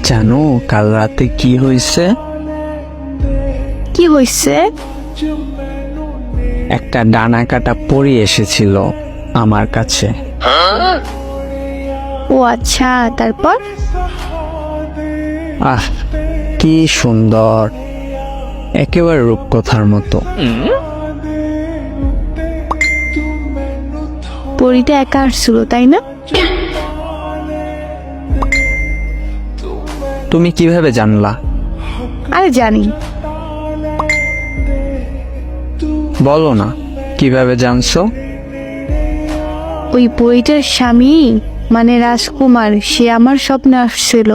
জানো কাল রাতে কি হয়েছে? কি হয়েছে? একটা ডানা কাটা পরী এসেছিল আমার কাছে। ও আচ্ছা, তারপর? আহ কি সুন্দর, একেবারে রূপকথার মতো। পরীটা একা আসছিল তাই না? তুমি কিভাবে জানলা? আরে জানি। বলো না, কিভাবে জানছো? ওই পরীটার স্বামী মানে রাজকুমার, সে আমার স্বপ্নে আসছিল।